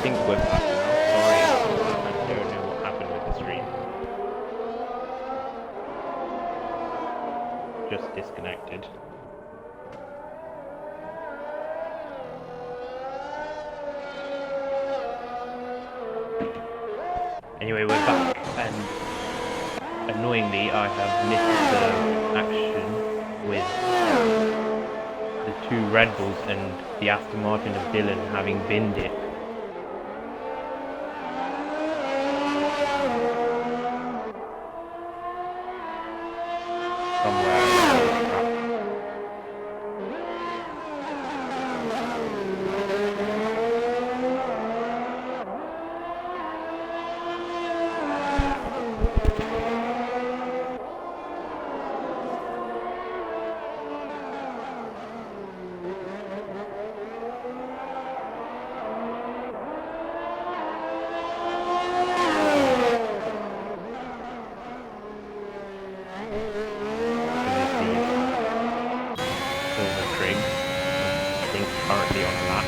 think we're back now. Sorry, I don't know what happened with the stream. Just disconnected. Anyway, we're back, and annoyingly I have missed the action with the two Red Bulls and the Aston Martin of Dylan having binned it. Somewhere around the track. Currently on a lap.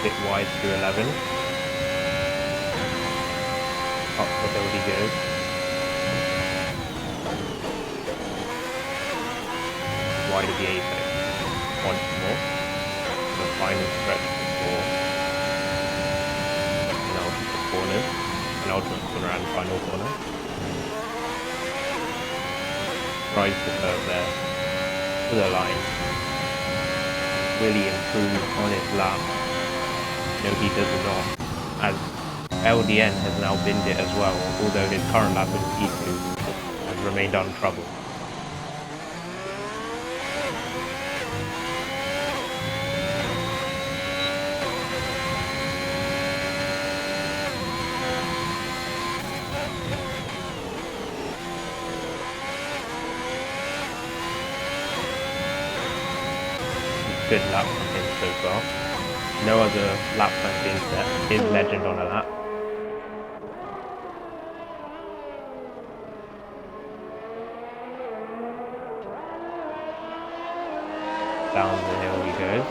Bit wide to 11. Up the hill he goes. Wide of the apex. Once more. The final stretch before penultimate corner. Penultimate corner and final corner. Tries to curve there to the line. Will he improve on his lap? No, he does not, as LDN has now binned it as well, although his current lap in P2 has remained untroubled. Good lap from him so far. No other lap time being set. His legend on a lap. Down the hill he goes.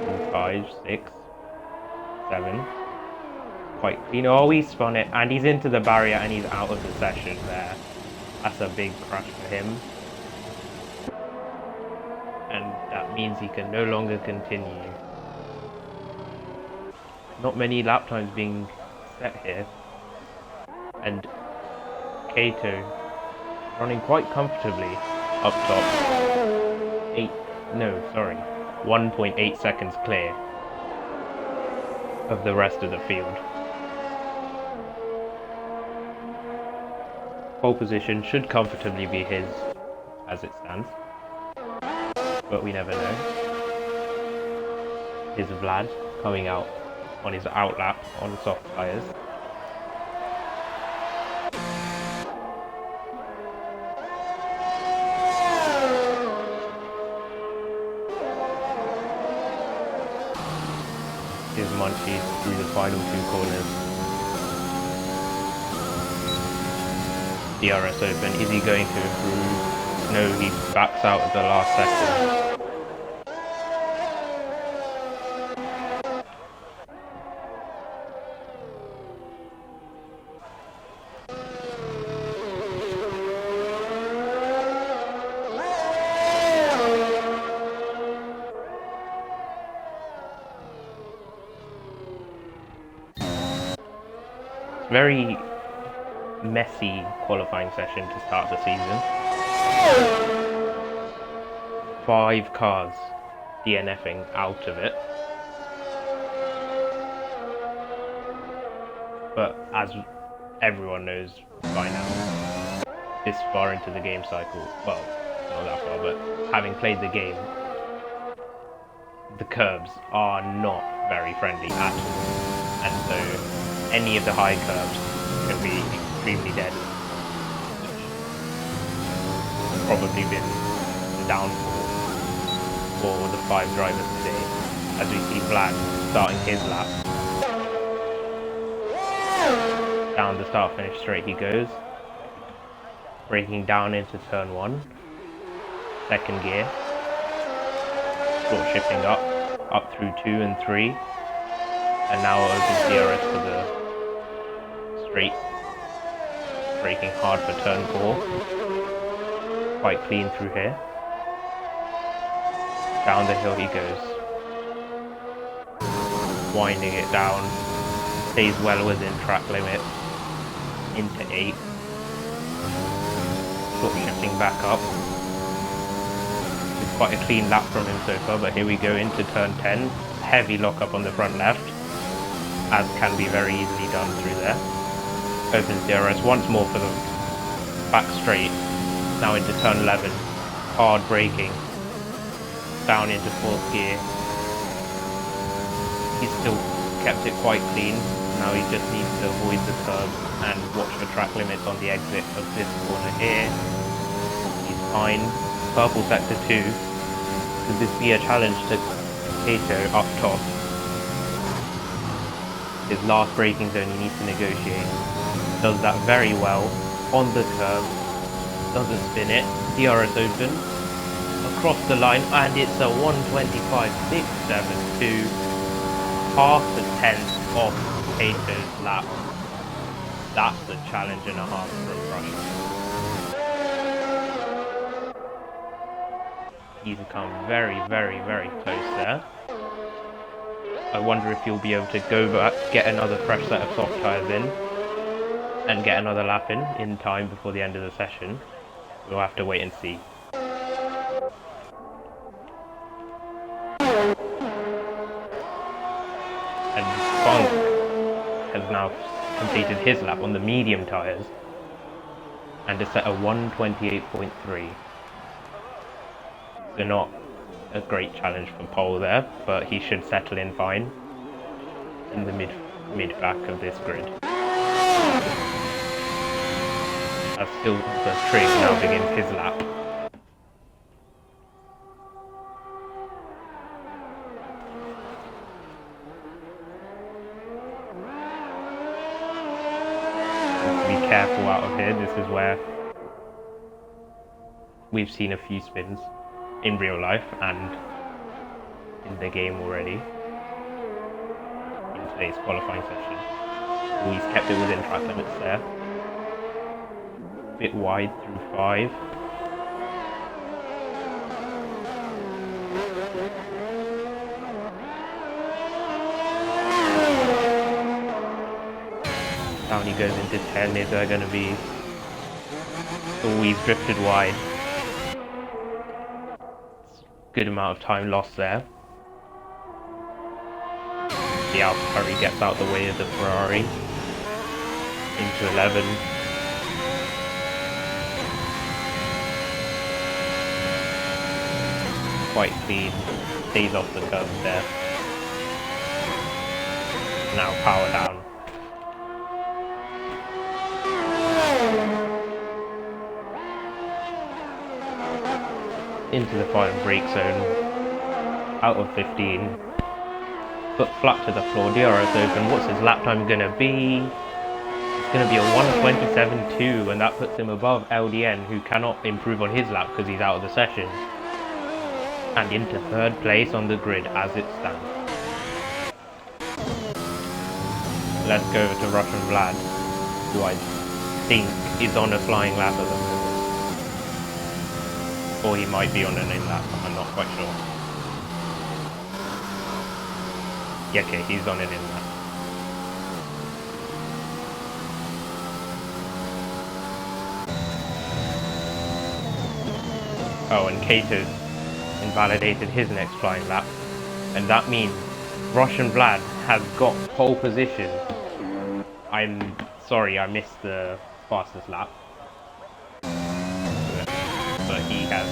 In 5, 6, 7. Quite clean. Oh, he spun it, and he's into the barrier, and he's out of the session there. That's a big crash for him. And that means he can no longer continue. Not many lap times being set here. And Kato running quite comfortably up top. 1.8 seconds clear of the rest of the field. Pole position should comfortably be his as it stands. But we never know. Here's Vlad coming out on his outlap on soft tyres. Here's Munchies through the final two corners. TRS Open, is he going to improve? No, he backs out at the last second. Very messy qualifying session to start the season. 5 cars DNFing out of it. But as everyone knows by now, this far into the game cycle, well, not that far, but having played the game, the curbs are not very friendly at all. And so any of the high curbs can be extremely deadly. Probably been the downfall for the 5 drivers today, as we see Vlad starting his lap. Down the start finish straight he goes, braking down into turn 1. second gear. Sort of shifting up through 2 and 3. And now opens TRS for the straight. Braking hard for turn 4. Quite clean through here. Down the hill he goes. Winding it down. Stays well within track limit. Into 8. Sort of shifting back up. It's quite a clean lap from him so far, but here we go into turn 10. Heavy lockup on the front left, as can be very easily done through there. Opens DRS once more for the back straight. Now into turn 11. Hard braking. Down into 4th gear. He's still kept it quite clean. Now he just needs to avoid the curb and watch for track limits on the exit of this corner here. He's fine. Purple sector 2. Could this be a challenge to Kato up top? His last braking zone he needs to negotiate. Does that very well. On the curb. Doesn't spin it. DRS open. Across the line, and it's a 125.672. Half a tenth off Kato's lap. That's a challenge and a half from Russia. He's come very, very, very close there. I wonder if he'll be able to go back, get another fresh set of soft tyres in, and get another lap in time before the end of the session. We'll have to wait and see. And Funk has now completed his lap on the medium tyres and is set a 128.3. So not a great challenge for pole there, but he should settle in fine in the mid back of this grid. As still the Trig now begins his lap. Be careful out of here. This is where we've seen a few spins in real life and in the game already in today's qualifying session. He's kept it within track limits there. Bit wide through 5. Down he goes into 10. Is there going to be... Oh, he's drifted wide. Good amount of time lost there. The AlphaTauri gets out the way of the Ferrari. Into 11. Quite clean. Stays off the curb there. Now power down. Into the final brake zone. Out of 15. Foot flat to the floor. DRS open. What's his lap time going to be? It's going to be a 127.2, and that puts him above LDN, who cannot improve on his lap because he's out of the session. And into 3rd place on the grid as it stands. Let's go over to Russian Vlad, who I think is on a flying lap at the moment. Or he might be on an in lap, I'm not quite sure. Yeah, okay, he's on an in lap. Oh, and Kato's invalidated his next flying lap. And that means Russian Vlad has got pole position. I'm sorry I missed the fastest lap. But he has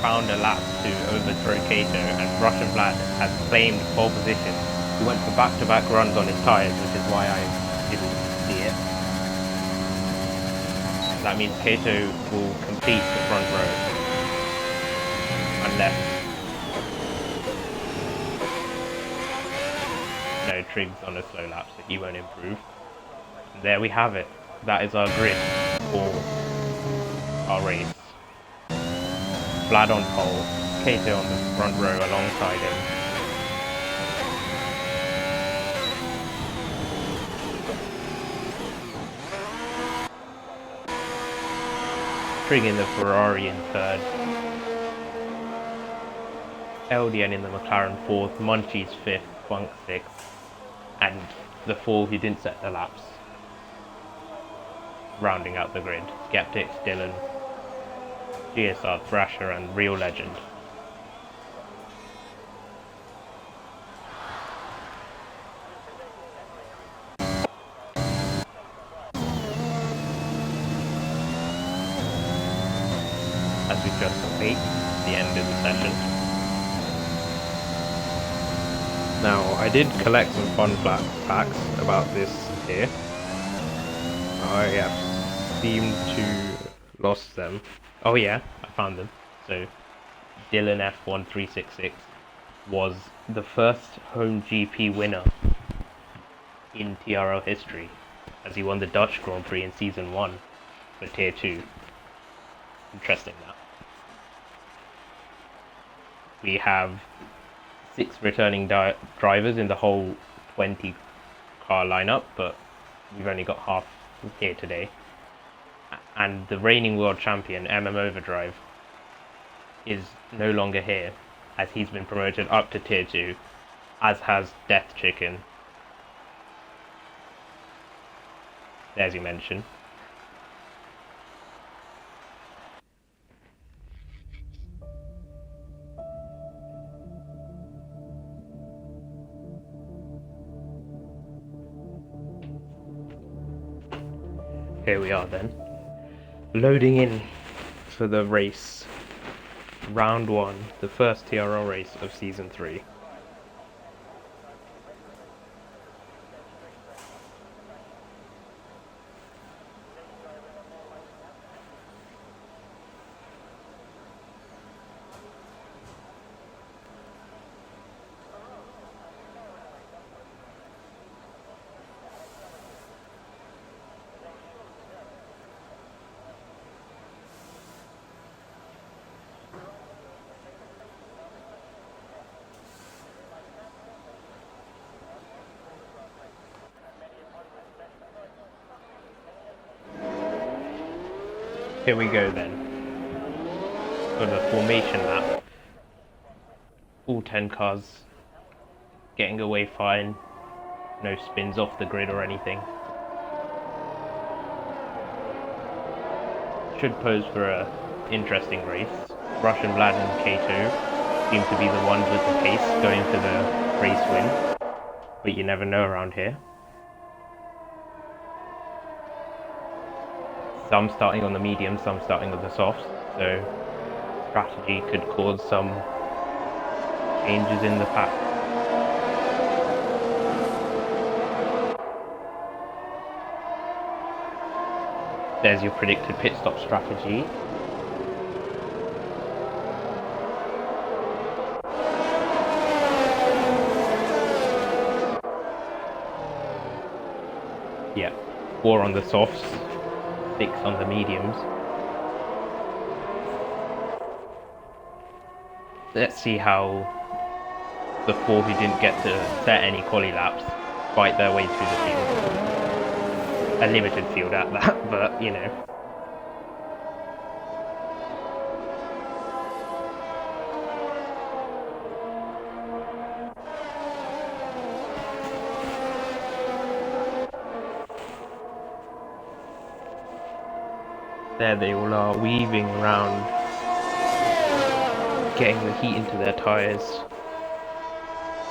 found a lap to overthrow Kato, and Russian Vlad has claimed pole position. He went for back-to-back runs on his tyres, which is why I didn't see it. That means Kato will complete the front row. Unless... No, Trig's on a slow lap, so he won't improve. And there we have it. That is our grid for our race. Vlad on pole, Kato on the front row alongside him. Triggering the Ferrari in third. LDN in the McLaren fourth, Munchie's fifth, Funk sixth, and the four who didn't set the laps. Rounding out the grid, Skeptics, Dylan, GSR, Thrasher, and Real Legend. As we just complete the end of the session. Now, I did collect some fun facts about this here. I have seemed to lost them. Oh yeah, I found them. So, Dylan F1366 was the first home GP winner in TRL history, as he won the Dutch Grand Prix in Season 1 for Tier 2. Interesting that. We have 6 returning drivers in the whole 20 car lineup, but we've only got half here today. And the reigning world champion, Overdrive, is no longer here, as he's been promoted up to Tier 2, as has Death Chicken. As you mentioned. Here we are then, loading in for the race, round 1, the first TRL race of Season 3. Here we go then, for the formation lap. All 10 cars getting away fine, no spins off the grid or anything. Should pose for a interesting race. Russian Vlad and Kato seem to be the ones with the pace going for the race win, but you never know around here. Some starting on the medium, some starting on the softs, so strategy could cause some changes in the pack. There's your predicted pit stop strategy. Yeah, 4 on the softs. 6 on the mediums. Let's see how the 4 who didn't get to set any quali laps fight their way through the field. A limited field at that, but you know. There they all are, weaving around, getting the heat into their tyres.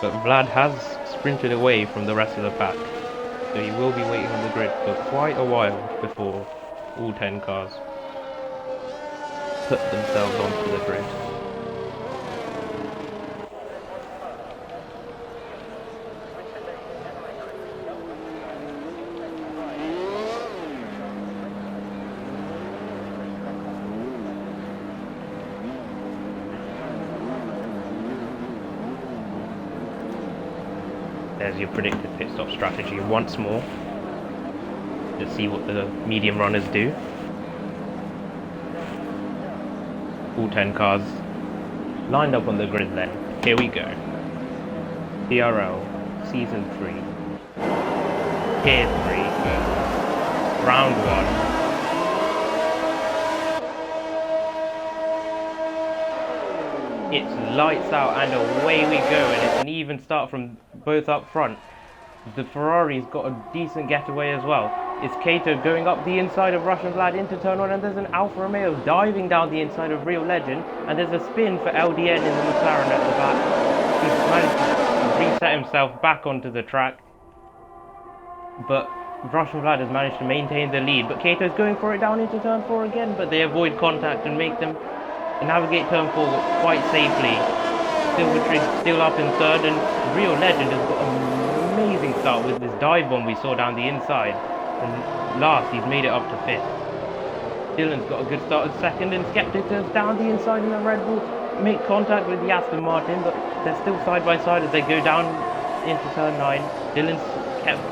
But Vlad has sprinted away from the rest of the pack, so he will be waiting on the grid for quite a while before all 10 cars put themselves onto the grid. There's your predicted pit stop strategy once more. Let's see what the medium runners do. All 10 cars lined up on the grid then. Here we go. TRL Season 3. Tier 3 for Round 1. It's lights out and away we go, and it's an even start from both up front. The Ferrari's got a decent getaway as well. It's Kato going up the inside of Russian Vlad into turn 1, and there's an Alfa Romeo diving down the inside of Real Legend, and there's a spin for LDN in the McLaren at the back. He's managed to reset himself back onto the track, but Russian Vlad has managed to maintain the lead, but Kato's going for it down into turn 4 again, but they avoid contact and make them navigate turn 4 quite safely. Silvertree still up in third, and Real Legend has got an amazing start with this dive bomb we saw down the inside. And last, he's made it up to 5th. Dylan's got a good start at 2nd, and Skeptic is down the inside in the Red Bull. Make contact with the Aston Martin, but they're still side by side as they go down into turn 9. Dylan's kept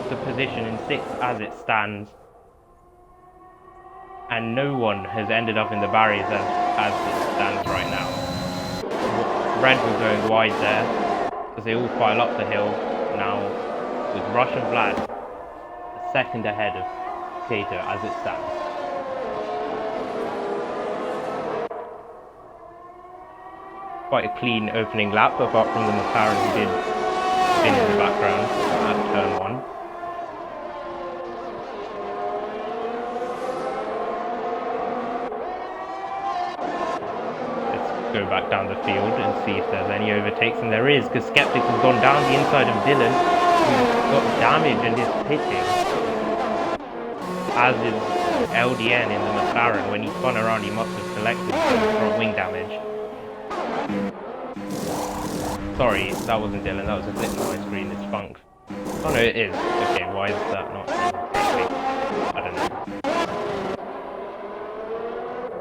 the position in 6th as it stands. And no one has ended up in the barriers as it stands right now. Red Bull going wide there, as they all file up the hill now, with Russian Vlad a second ahead of Kato as it stands. Quite a clean opening lap, apart from the McLaren who did spin in the background at turn 1. Go back down the field and see if there's any overtakes, and there is, because Skeptic has gone down the inside of Dylan, who's got damage and is pitting, as is LDN in the McLaren. When he spun around, he must have collected some front wing damage. Sorry, that wasn't Dylan, that was a glitch on my screen, it's funked. Oh no, it is. Okay, why is that not? I don't know.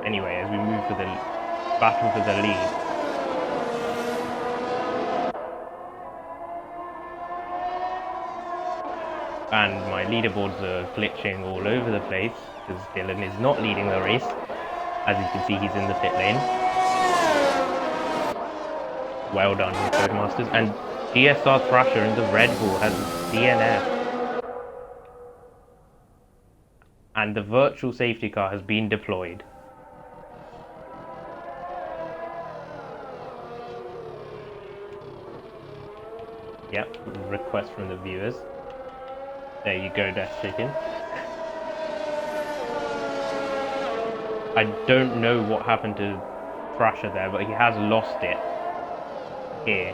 Anyway, as we move for the battle for the lead. And my leaderboards are glitching all over the place because Dylan is not leading the race. As you can see, he's in the pit lane. Well done, Codemasters. And GSR Thrasher in the Red Bull has DNF. And the virtual safety car has been deployed. Yep, request from the viewers. There you go, Death Chicken. I don't know what happened to Thrasher there, but he has lost it here.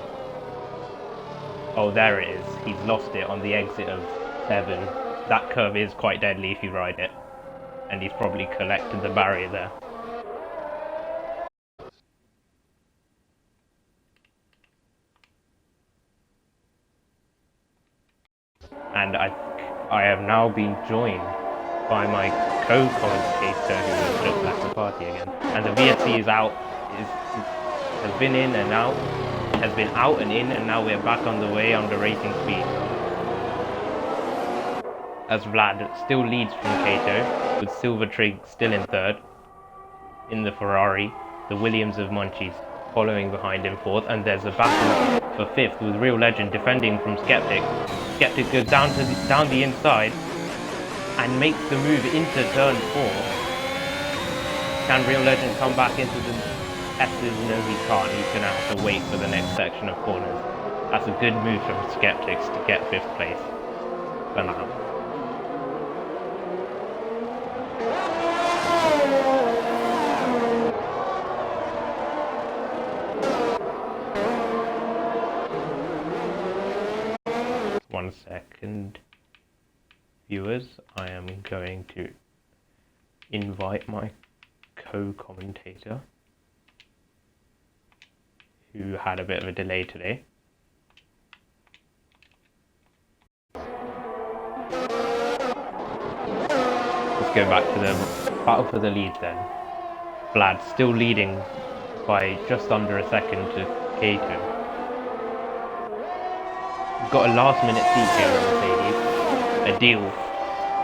Oh, there it is. He's lost it on the exit of 7. That curve is quite deadly if you ride it. And he's probably collected the barrier there. And I have now been joined by my co-commentator who has just left the party again. And the VSC is out, has been in and out, has been out and in, and now we're back on the way under racing speed. As Vlad still leads from Kato, with Silvertree still in 3rd. In the Ferrari, the Williams of Munchies following behind in 4th, and there's a battle for 5th with Real Legend defending from Skeptic. Skeptic goes down the inside and makes the move into turn 4. Can Real Legend come back into the S's? No, he can't. He's going to have to wait for the next section of corners. That's a good move from Skeptics to get 5th place for now. One second, viewers, I am going to invite my co-commentator who had a bit of a delay today. Let's go back to the battle for the lead then. Vlad still leading by just under a second to Kato. Got a last minute seat here on Mercedes, a deal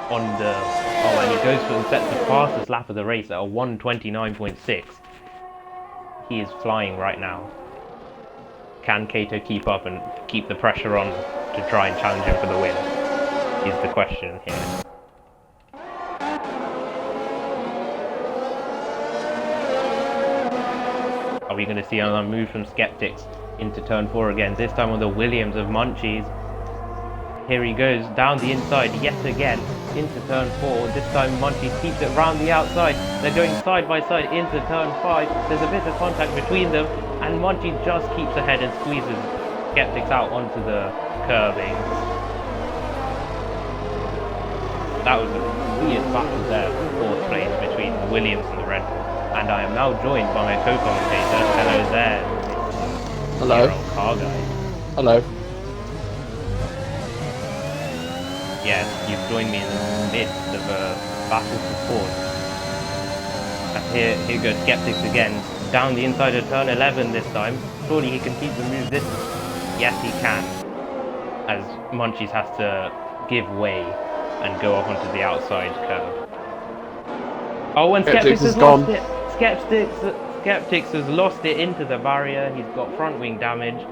on the, and he goes for and sets the fastest lap of the race at a 1:29.6. He is flying right now. Can Kato keep up and keep the pressure on to try and challenge him for the win? Is the question here. Are we going to see another move from Skeptics into turn 4 again? This time on the Williams of Munchies. Here he goes down the inside yet again into turn 4. This time Munchies keeps it round the outside. They're going side by side into turn 5. There's a bit of contact between them, and Munchies just keeps ahead and squeezes Skeptics out onto the curbing. That was a weird battle there, fourth place between the Williams and the Red Bull. And I am now joined by my co-commentator. Hello there. Hello. CarGuy. Hello. Yes, you've joined me in the midst of a battle for fourth. And here goes Skeptics again. Down the inside of turn 11 this time. Surely he can keep the move this time. Yes, he can. As Munchies has to give way and go off onto the outside curve. Oh, and Skeptics has lost it. Skeptics has lost it into the barrier. He's got front wing damage.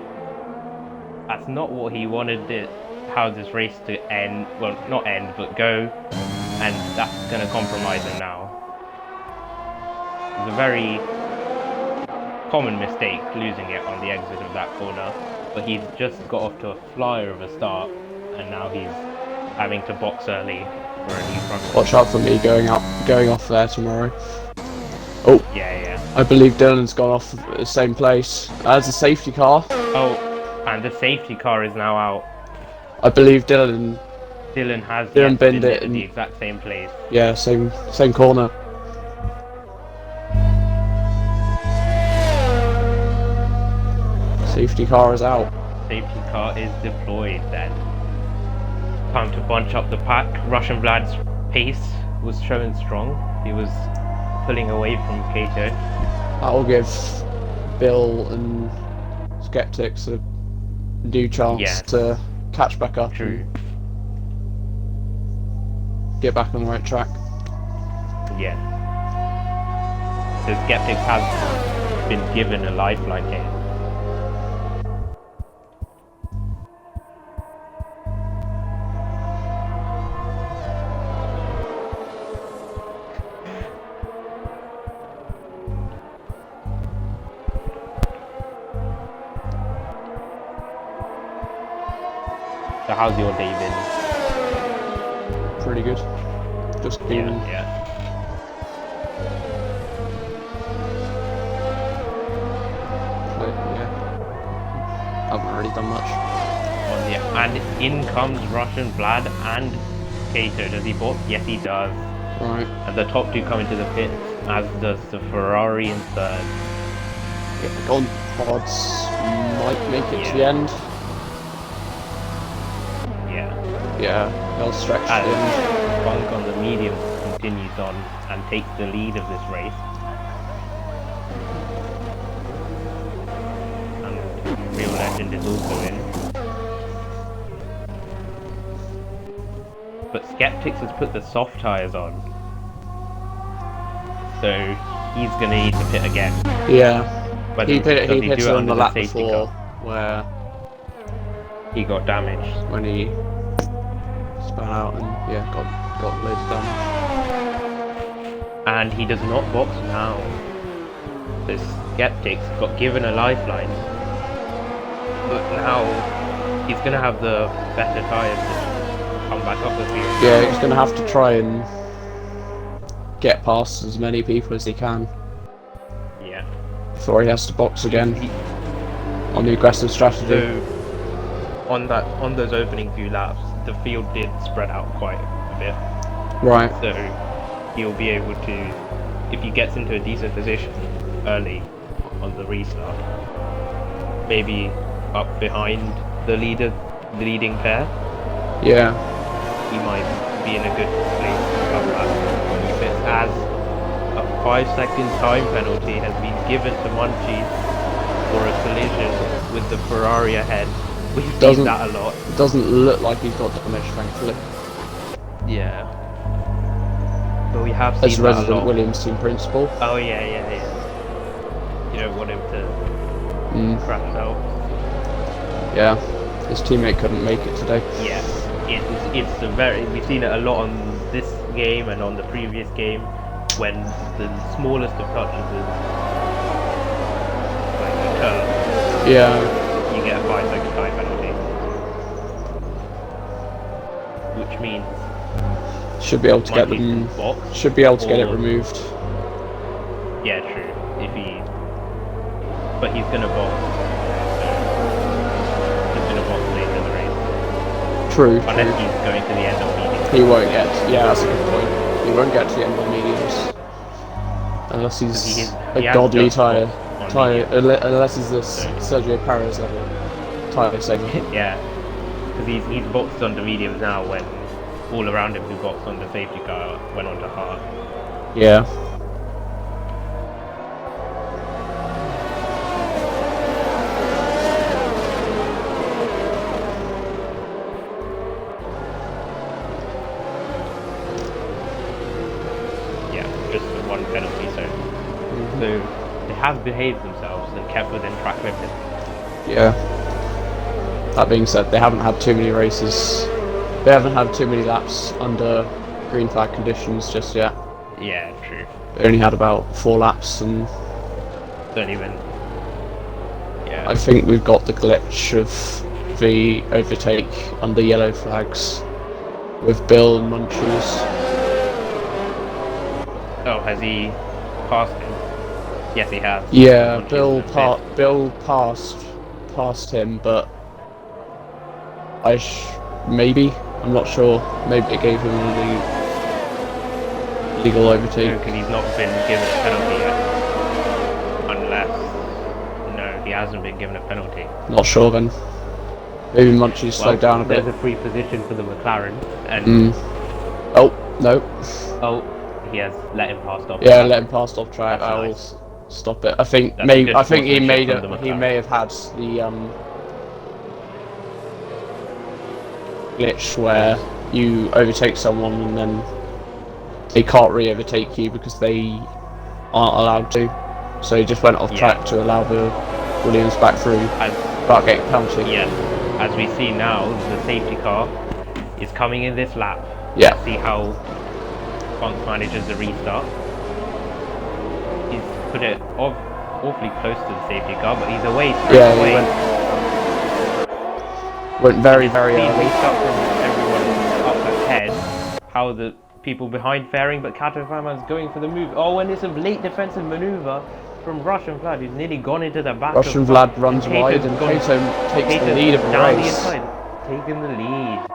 That's not what he wanted how this race to end. Well, not end, but go. And that's going to compromise him now. It's a very common mistake losing it on the exit of that corner. But he's just got off to a flyer of a start. And now he's having to box early for a new front wing. Watch out for me going off there tomorrow. Oh, yeah. I believe Dylan's gone off the same place as a safety car. Oh, and the safety car is now out. I believe Dylan has binned it in the exact same place. Yeah, same corner. Safety car is out. Safety car is deployed then. Time to bunch up the pack. Russian Vlad's pace was showing strong. He was pulling away from Kato. That will give Bill and Skeptics a new chance to catch back up. True. Get back on the right track. Yeah. So Skeptics has been given a lifeline here. So how's your day been? Pretty good. Just been... Yeah. Haven't really done much. Well, yeah. And in comes Russian Vlad and Kato. Does he box? Yes, he does. Right. And the top two come into the pit, as does the Ferrari in third. Yeah, the gold pods might make it to the end. Yeah, they'll stretch as in. Funk on the medium continues on and takes the lead of this race. And Real Legend is also in. But Skeptics has put the soft tyres on. So he's going to need to pit again. Yeah. Whether he pitted on the lap safety before car, where he got damaged. When he spun out and got loads of damage. And he does not box now. The Skeptics got given a lifeline. But now he's going to have the better tyres to come back up the field. Yeah, he's going to have to try and get past as many people as he can. Yeah. Before he has to box again on the aggressive strategy. So on those opening few laps, the field did spread out quite a bit. Right. So he'll be able to, if he gets into a decent position early on the restart, maybe up behind the leading pair. Yeah. He might be in a good place to cover that. If it's as a 5-second time penalty has been given to Munchies for a collision with the Ferrari ahead. We've seen that a lot. It doesn't look like he's got damage, thankfully. Yeah. But we have seen as that a resident lot. Williams team principal. Oh yeah. You don't want him to crash out. Yeah, his teammate couldn't make it today. Yeah, it's a very, we've seen it a lot on this game and on the previous game, when the smallest of touches is like a curve. Yeah. You get a 5-second time penalty, which means should be able to get them. Should be able to get it removed. Yeah, true. If he, but he's gonna box. He's gonna box later in the race. True. Unless he's going to the end of mediums. He won't get. Yeah, that's a good point. He won't get to the end of mediums unless he's a godly tyre. Unless he's this Sergio Perez level tyre segment. Yeah, because he's boxed onto mediums now when all around him who boxed on the safety car went onto hard. Yeah. Just the one penalty, so they have behaved themselves and kept within track limits. Yeah. That being said, they haven't had too many races. They haven't had too many laps under green flag conditions just yet. Yeah, true. They only had about 4 laps, and don't even. Yeah. I think we've got the glitch of the overtake under yellow flags with Bill and Munchies. Oh, has he passed him? Yes, he has. Yeah, Bill passed him, but maybe, I'm not sure. Maybe it gave him the legal overtake. Because he's not been given a penalty yet. Unless, no, he hasn't been given a penalty. Not sure then. Maybe Munchies slowed down a bit. There's a free position for the McLaren, and oh no. Oh. He has let him pass off. Yeah, let him pass off track. I will stop it. I think he may have had the glitch where you overtake someone and then they can't re-overtake you because they aren't allowed to. So he just went off track to allow the Williams back through without getting penalty. Yeah, as we see now, the safety car is coming in this lap. Yeah. Let's see how Funk manages the restart. He's put it awfully close to the safety car, but he's away. He went very early. Restart from everyone up ahead. How the people behind fairing, but Katafama's going for the move. Oh, and it's a late defensive maneuver from Russian Vlad, who's nearly gone into the back. Russian Vlad runs wide, and Kato takes the lead of the race. Taking the lead.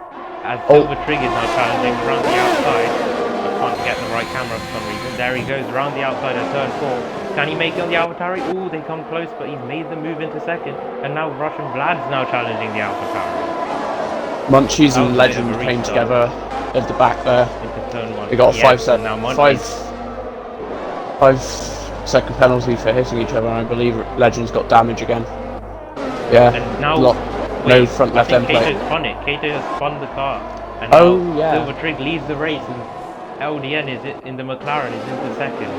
As Silver Trig is now challenging around the outside. Can't get the right camera for some reason. There he goes around the outside of turn 4. Can he make it on the AlphaTauri? Oh, they come close, but he's made the move into second. And now Russian Vlad's now challenging the AlphaTauri. Munchies and Legend came together at the back there. Into turn 1. They got a 5-second penalty for hitting each other, and I believe Legend's got damage again. Yeah. And now no front left end plate. Kato's spun it. Kato has spun the car. And now Silver Trig leads the race, and LDN is in the McLaren is into second.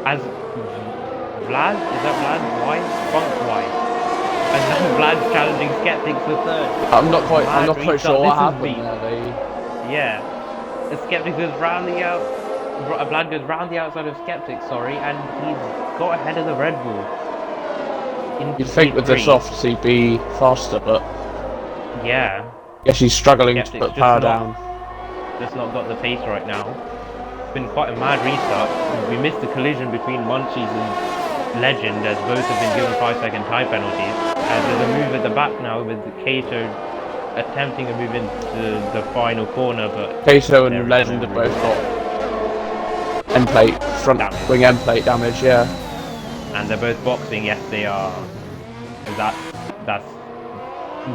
As Vlad, is that Vlad wide? Funk wide. And now Vlad's challenging Skeptics for third. I'm not quite sure what happened there. Yeah. The Skeptics goes round the Vlad goes round the outside of Skeptics, and he's got ahead of the Red Bull. You'd think with the softs he'd be faster, but yeah. Guess he's struggling to put power down. Just not got the pace right now. It's been quite a mad restart. We missed the collision between Munchies and Legend, as both have been given 5-second time penalties. As there's a move at the back now with Kato attempting a move into the final corner, but Kato and Legend have both got end plate, front wing end plate damage, yeah. And they're both boxing, yes they are. That's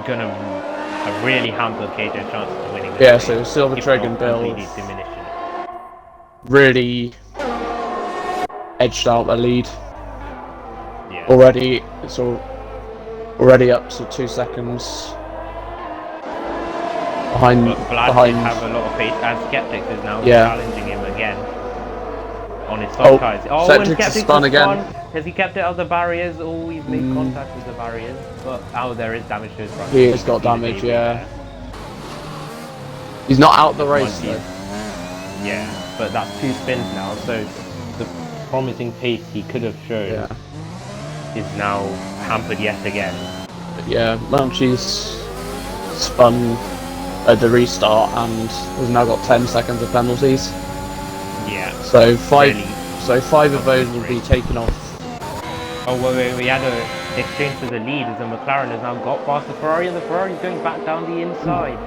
gonna really hampered Kato's chances of winning. Yeah, so Silver Trig and Bill really edged out the lead. Yeah. Already, it's already up to 2 seconds behind. But Vlad did have a lot of pace, as Skeptics is now challenging him again on his soft tires. Oh, and Skeptics spun again. Has he kept it out of the barriers? Oh, he's made contact with the barriers. But there is damage to his front. He has got damage, yeah. He's not out the race though. Yeah, but that's 2 spins now, so the promising pace he could have shown is now hampered yet again. But yeah, Munchie's spun at the restart and has now got 10 seconds of penalties. Yeah. So five of those will be taken off. Oh wait, we had a exchange for the lead as the McLaren has now got past the Ferrari, and the Ferrari's going back down the inside.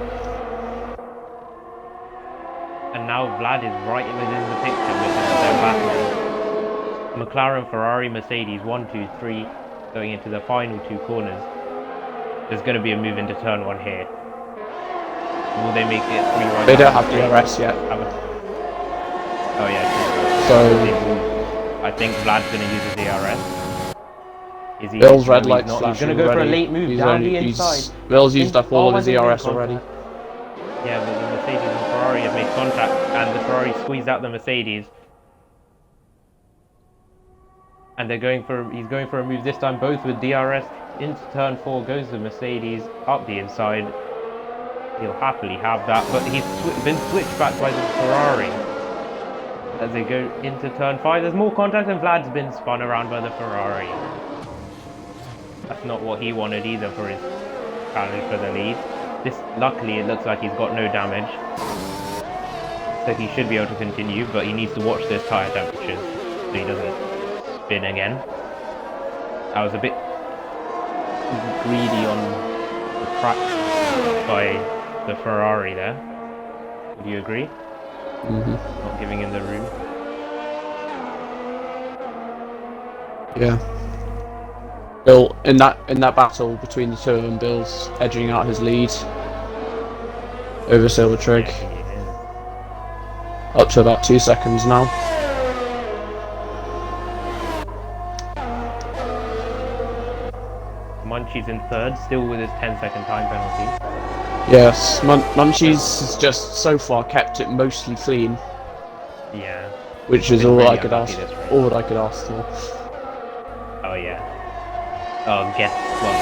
And now Vlad is right within the picture with their battle. McLaren, Ferrari, Mercedes, 1, 2, 3, going into the final 2 corners. There's going to be a move into turn 1 here. Will they make it 3 right? They don't have DRS yet. Oh yeah. So I think Vlad's going to use his DRS. Is he? Bill's red light's flashing. He's going to go for a late move down the inside. Bill's used up all of his DRS already. Yeah, but the Mercedes and Ferrari have made contact, and the Ferrari squeezed out the Mercedes. And he's going for a move this time, both with DRS. Into turn 4 goes the Mercedes, up the inside. He'll happily have that, but he's been switched back by the Ferrari. As they go into turn 5, there's more contact, and Vlad's been spun around by the Ferrari. That's not what he wanted either for his challenge for the lead. Luckily, it looks like he's got no damage, so he should be able to continue, but he needs to watch those tyre temperatures so he doesn't spin again. I was a bit greedy on the track by the Ferrari there. Would you agree? Not giving him the room. Yeah. Bill, in that battle between the two of them, Bill's edging out his lead over Silver Trig. Up to about 2 seconds now. Munchie's in 3rd, still with his 10-second time penalty. Yes, Munchie's has just so far kept it mostly clean. Yeah. Which is all I could ask. All that I could ask for. Oh yeah. Oh, guess what?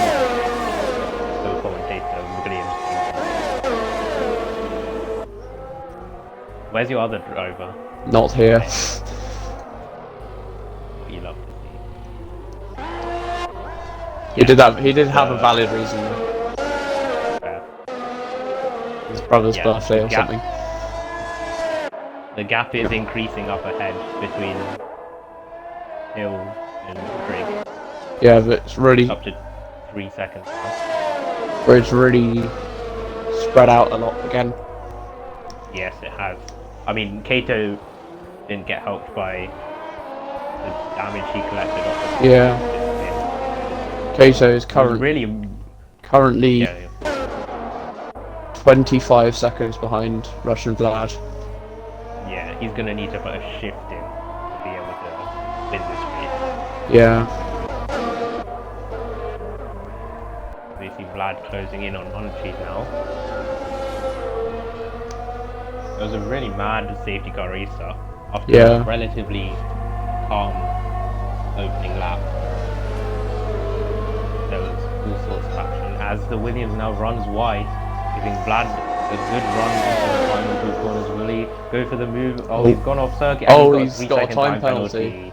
The commentator, Williams. Where's your other driver? Not here. You love to see. He did have a valid reason. His brother's birthday or something. The gap is increasing up ahead between Hill and Trig. Yeah, but it's really up to 3 seconds now. Where it's really spread out a lot again. Yes, it has. I mean, Kato didn't get helped by the damage he collected off the Kato is currently 25 seconds behind Russian Vlad. Yeah, he's gonna need to put a shift in to be able to win this race. Yeah. We see Vlad closing in on Munchie now. It was a really mad safety car restart after a relatively calm opening lap. There was all sorts of action as the Williams now runs wide, giving Vlad a good run into the final 2 corners. Will he go for the move? Oh, he's gone off circuit. Oh, he's got a time penalty.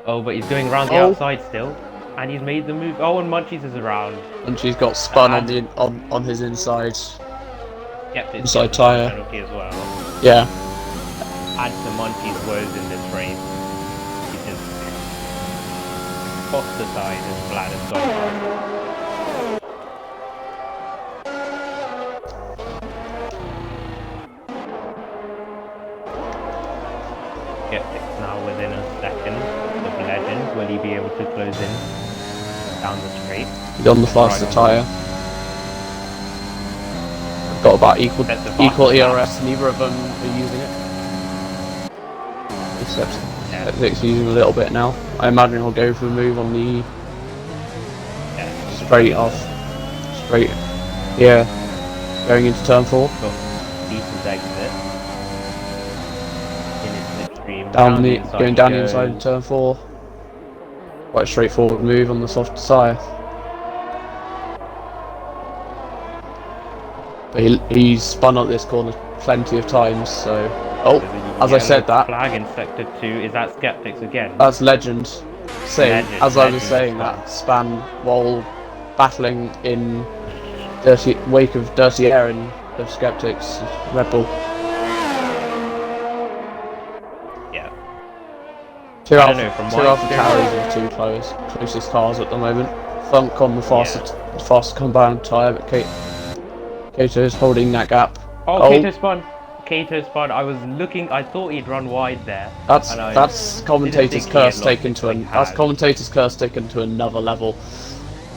Oh, but he's going around the outside still, and he's made the move. Oh, and Munchies is around. Munchies got spun on his inside. Inside tyre. Penalty as well. Yeah. Adds to Munchie's woes in this race. He just off the side as Vlad has gone. It's now within a second of Legend. Will he be able to close in down the straight? He's on the faster tyre. Got about equal ERS, neither of them are using it. Except Zix's using a little bit now. I imagine he'll go for a move on the straight. Yeah, going into turn 4. Decent exit. In his slipstream. Going down the inside of turn 4. Quite a straightforward move on the soft tyre. But he's spun up this corner plenty of times, so... Oh, as I said that... Flag in sector 2, is that Skeptics again? That's Legend. Saying, as I was saying, span. that span while battling in wake of dirty air and of Skeptics, Red Bull. Yeah. Two Alpha Tauris are the closest cars at the moment. Funk on the fastest compound tyre, but Kato is holding that gap. Oh, Kato spun. I was looking. I thought he'd run wide there. That's commentator's curse taken to another level.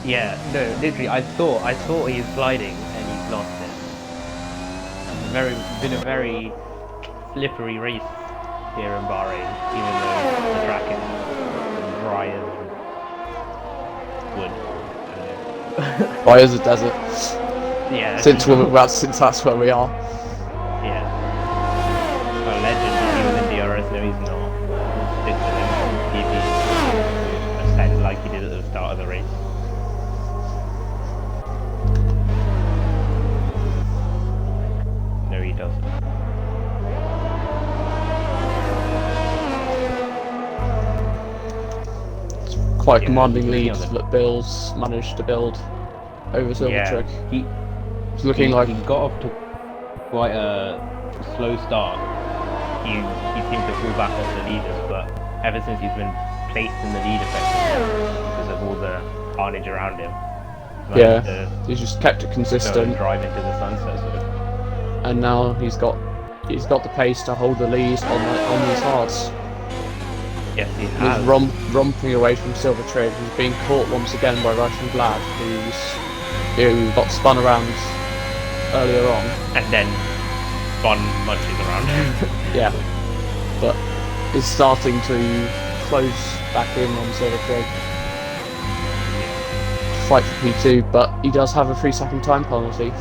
Yeah, no, literally, I thought he was sliding and he's lost it. Been a very slippery race here in Bahrain, even though the track is dry as wood. Dry as a desert. Yeah. Since that's where we are. Yeah. Well, Legend, he was in DRS, no he's not. We'll stick with him. PP ascend like he did at the start of the race. No, he doesn't. It's quite a commanding lead that Bill's managed to build over Silvertrick. It's looking like he got off to quite a slow start. He seemed to fall back off the leaders, but ever since he's been placed in the lead effectively because of all the carnage around him, he's just kept it consistent. Drive into the sunset, sort of. And now he's got the pace to hold the lead on these hards. Yes, he has. He's romping away from Silvertrick. He's being caught once again by Russian Vlad, who got spun around earlier on. And then spun munches around. Yeah, but is starting to close back in on Silvertrick. Fight for P2, but he does have a 3-second time penalty,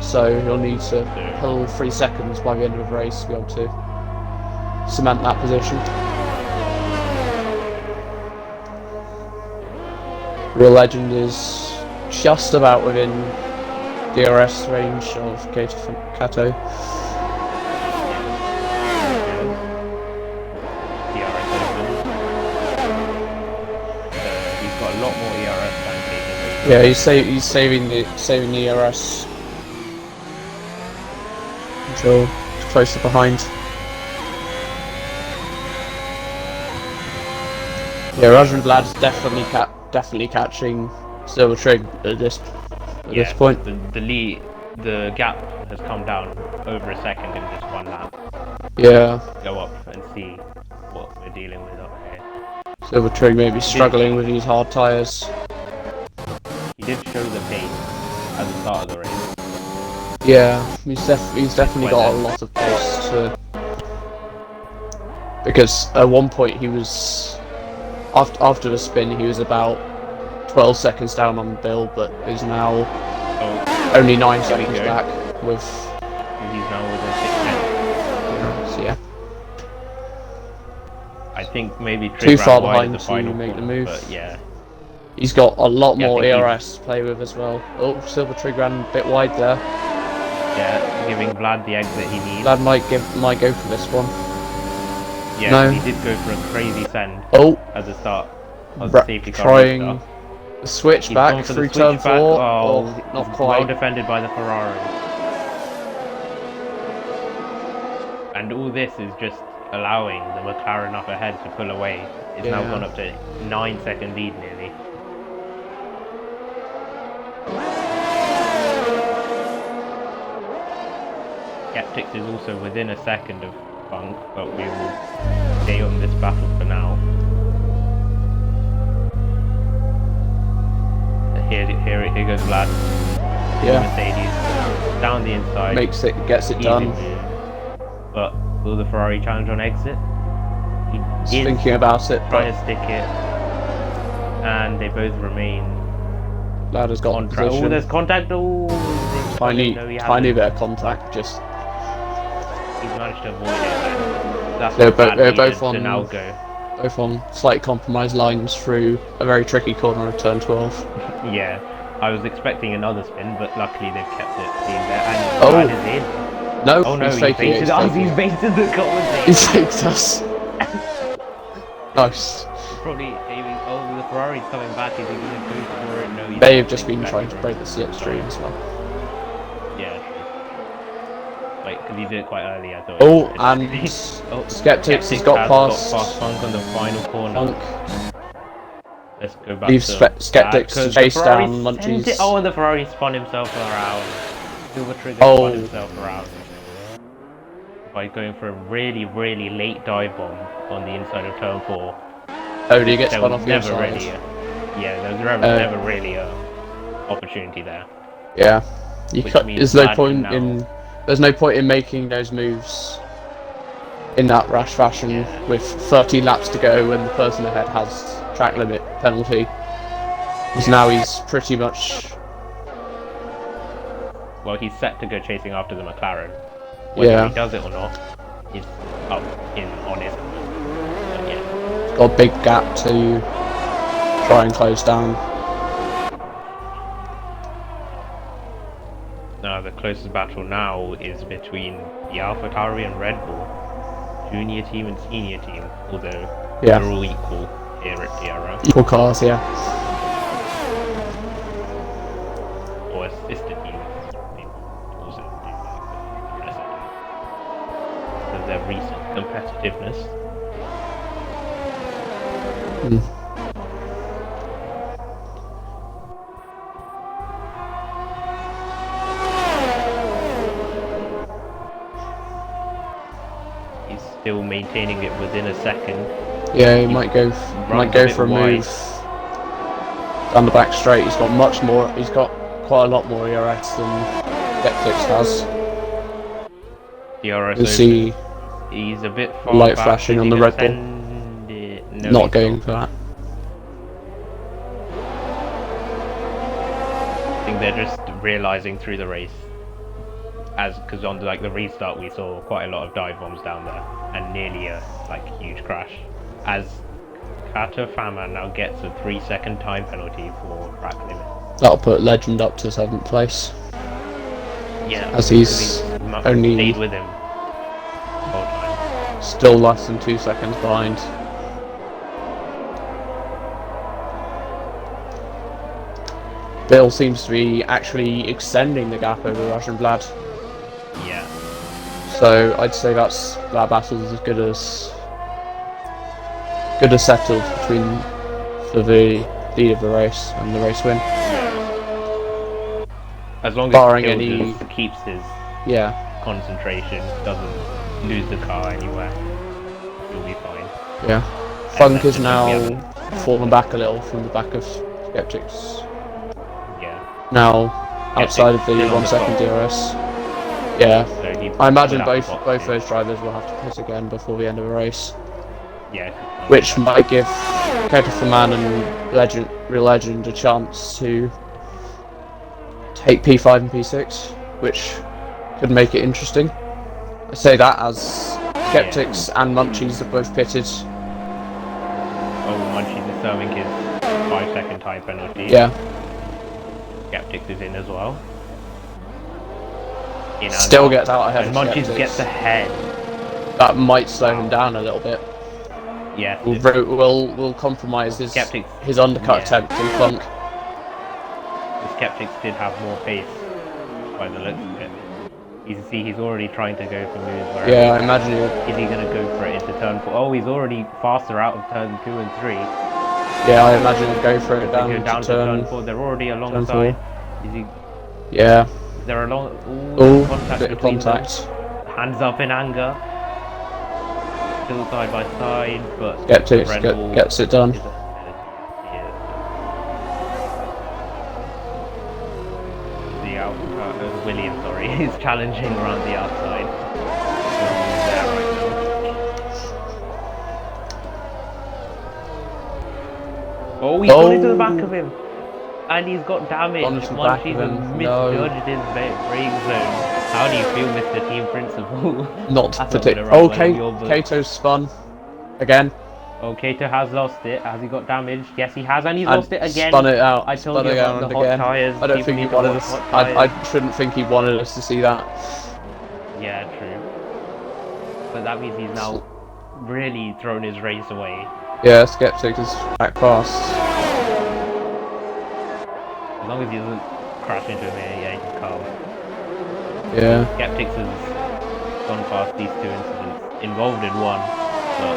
so he'll need to pull 3 seconds by the end of the race to be able to cement that position. Real Legend is just about within DRS range of Kato. He's got a lot more ERS than Kato. Yeah, he's saving the ERS until closer behind. Yeah, Rajan Vlad's definitely catching Silvertrick at this point. The gap has come down over a second in just one lap. Yeah. Go up and see what we're dealing with up here. Silvertrick may be struggling with these hard tyres. He did show the pace at the start of the race. Yeah, he's definitely got a lot of pace because at one point he was after the spin he was about 12 seconds down on Bill, but is now only 9 seconds back with. He's now within 6 tenths. So yeah. I think maybe too far behind the to final make the corner, move. but yeah. He's got a lot more ERS to play with as well. Oh, Silvertrick ran a bit wide there. Yeah, giving Vlad the exit he needs. Vlad might go for this one. Yeah, no. He did go for a crazy send. At the start of the safety car. Trying the switch back through turn 4. Oh, not quite. Well defended by the Ferrari. And all this is just allowing the McLaren up ahead to pull away. It's now gone up to 9-second lead nearly. Skeptics is also within a second of Funk, but we will stay on this battle for now. Here goes Vlad. Mercedes down the inside. Gets it done. But will the Ferrari challenge on exit? He's thinking about it. Trying to stick it, and they both remain. Vlad has got on track. Oh, there's contact. Oh, tiny bit of contact. Just he's managed to avoid it. That's they're both on. to now go. both on slightly compromised lines through a very tricky corner of turn 12. Yeah, I was expecting another spin, but luckily they've kept it clean there. And Oh. Brad is in. No, Oh no, he's he faking it. baited us. He's baited the commentator. He faked us. Nice. Probably aiming. Oh, the Ferrari's coming back. Is he going to go for it? No, he's They have not. just been trying to break the CX3 as well. Yeah, true. Wait, because he did it quite early, I thought. Oh, and Oh, Skeptics has got past Funk on the final corner. Funk. Let's go back Leaves to Skeptics to chase down Munchies. Oh, and the Ferrari spun himself around. Silver Trigger Oh. spun himself around by going for a really, really late dive bomb on the inside of turn 4. Oh, did he get There spun was off the never inside? really there was never really a opportunity there. Yeah, Means there's no point in making those moves in that rash fashion with 13 laps to go when the person ahead has track limit penalty. Because now he's pretty much. Well, he's set to go chasing after the McLaren. Whether he does it or not is up on his. But yeah. Got a big gap to try and close down. Now the closest battle now is between the AlphaTauri and Red Bull, junior team and senior team, although they're all equal here at TRL. Equal cars, yeah. Or assisted teams, also do like the rest of them. Because of their recent competitiveness. He's still maintaining it within a second. Yeah, he might go for a move down the back straight. He's got much more. He's got quite a lot more ERS than Skeptics has. DRS You see, he's a bit far light back. flashing on the Red Bull. No, not going for that. I think they're just realizing through the race, because on the restart we saw quite a lot of dive bombs down there and nearly a huge crash. As Kata Fama now gets a 3-second time penalty for track limit. That'll put Legend up to 7th place. Yeah, as he's only stayed with him the whole time. Still less than 2 seconds behind. Bill seems to be actually extending the gap over Russian Vlad. Yeah. So I'd say that battle is as good as settled for the lead of the race and the race win. Yeah. As long as barring he keeps his concentration, doesn't lose the car anywhere, he'll be fine. Yeah. Funk is now fallen back a little from the back of Skeptics. Now outside of the 1 second DRS. Yeah, so I imagine both those drivers will have to pit again before the end of the race. Yeah, which might give Kota and Real Legend a chance to take P5 and P6, which could make it interesting. I say that as Skeptics and Munchies are both pitted. Oh, Munchies is serving his 5-second time penalty. Yeah. Skeptics is in as well. Still gets out ahead of Munchies Skeptics. Gets ahead. That might slow him down a little bit. Yeah. Will compromise his undercut attempt in Funk. The Skeptics did have more pace by the looks of it. You can see he's already trying to go for moves. I imagine he would. Is he going to go for it into turn 4? Oh, he's already faster out of turn 2 and 3. Yeah, I imagine he'll go for it down to turn 4. They're already alongside. Is he? Yeah. They're along. Ooh, bit of contact. Hands up in anger. Still side by side, but Skeptics gets it done. William, sorry, is challenging around the outside. Oh, he's gone into the back of him, and he's got damage. Munchies has misjudged his brake zone. How do you feel, Mr. Team Principal? Not particularly. Oh, Kato's spun again. Oh, Kato has lost it. Has he got damaged? Yes, he has, and he's lost it again. Spun it out. I told you about the hot tyres. I don't think he wanted us. I shouldn't think he wanted us to see that. Yeah, true. But that means he's now really thrown his race away. Yeah, Skeptic is back fast. As long as he doesn't crash into him here, yeah, he's calm. Yeah. Skeptics has gone past these 2 incidents. Involved in one, but